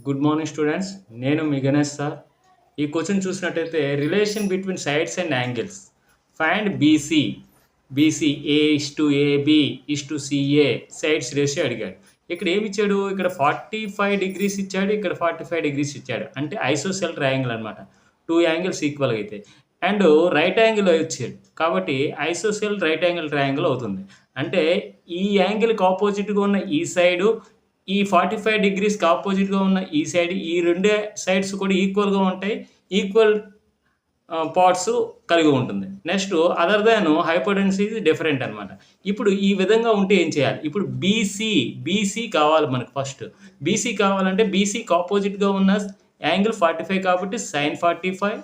Good morning students. నేను మీ Ganesh sir. ఈ question చూసినట్టయితే relation between sides and angles. Find BC. BC A:AB CA sides ratio అడిగాడు. ఇక్కడ ఏమి ఇచ్చాడు? ఇక్కడ 45 డిగ్రీస్ ఇచ్చాడు, ఇక్కడ 45 డిగ్రీస్ ఇచ్చాడు. అంటే ఐసోసెల్ ట్రయాంగిల్ అనమాట. 2 యాంగిల్స్ ఈక్వల్గా అయితే అండ్ రైట్ యాంగిల్ ఇచ్చాడు కాబట్టి ఐసోసెల్ రైట్ యాంగిల్ ట్రయాంగిల్ అవుతుంది. అంటే ఈ యాంగిల్కి ఆపోజిట్గా ఉన్న ఈ సైడు, ఈ 45 డిగ్రీస్కి ఆపోజిట్గా ఉన్న ఈ సైడ్, ఈ రెండే సైడ్స్ కూడా ఈక్వల్గా ఉంటాయి, ఈక్వల్ పార్ట్స్ కలిగి ఉంటుంది. నెక్స్ట్ అదర్ దాన్ హైపోటెన్సీ డిఫరెంట్ అనమాట. ఇప్పుడు ఈ విధంగా ఉంటే ఏం చేయాలి? ఇప్పుడు బీసీ కావాలి మనకు. ఫస్ట్ బీసీ కావాలంటే బీసీకి ఆపోజిట్గా ఉన్న యాంగిల్ 45 కాబట్టి sin 45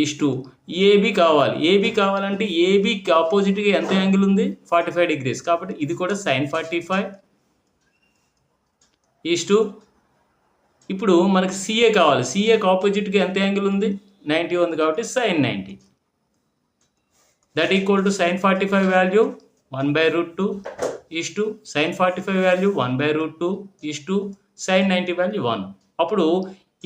ఈస్టు ఏబీ కావాలి. ఏబీ కావాలంటే ఏబీకి ఆపోజిట్గా ఎంత యాంగిల్ ఉంది? 45 డిగ్రీస్ కాబట్టి ఇది కూడా sin 45 ఈస్టు. ఇప్పుడు మనకి సిఏ కావాలి. సిఏకి ఆపోజిట్గా ఎంత యాంగిల్ ఉంది? 90 ఉంది కాబట్టి sin 90. That equal to sin 45 value 1/√2 is sin 45 value 1/√2 is sin 90 value 1. అప్పుడు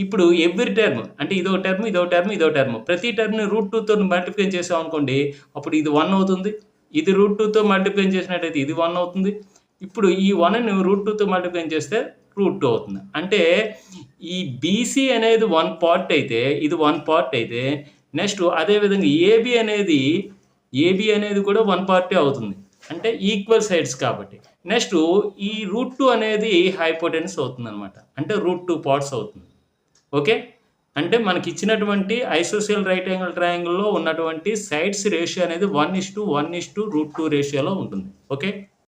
ఇప్పుడు ఎవ్రీ టర్మ్ అంటే ఇదో టర్మ్, ఇదో టర్మ్, ఇదో టర్మ్, ప్రతి టర్మ్ని √2తో మల్టిప్లై చేసాం అనుకోండి, అప్పుడు ఇది 1 అవుతుంది. ఇది √2తో మల్టిప్లై చేసినట్టయితే ఇది 1 అవుతుంది. ఇప్పుడు ఈ 1ని √2తో మల్టిప్లై చేస్తే √2 అవుతుంది. అంటే ఈ బీసీ అనేది 1 పార్ట్ అయితే, ఇది 1 పార్ట్ అయితే, నెక్స్ట్ అదేవిధంగా ఏబి అనేది కూడా 1 పార్టే అవుతుంది. అంటే ఈక్వల్ సైడ్స్ కాబట్టి. నెక్స్ట్ ఈ √2 అనేది హైపోటెన్స్ అవుతుంది అనమాట. అంటే √2 పార్ట్స్ అవుతుంది. ఓకే, అంటే మనకి ఇచ్చినటువంటి ఐసోసెల్ రైట్ యాంగిల్ ట్రయాంగిల్లో ఉన్నటువంటి సైడ్స్ రేషియో అనేది 1:1:√2 రేషియోలో ఉంటుంది. ఓకే.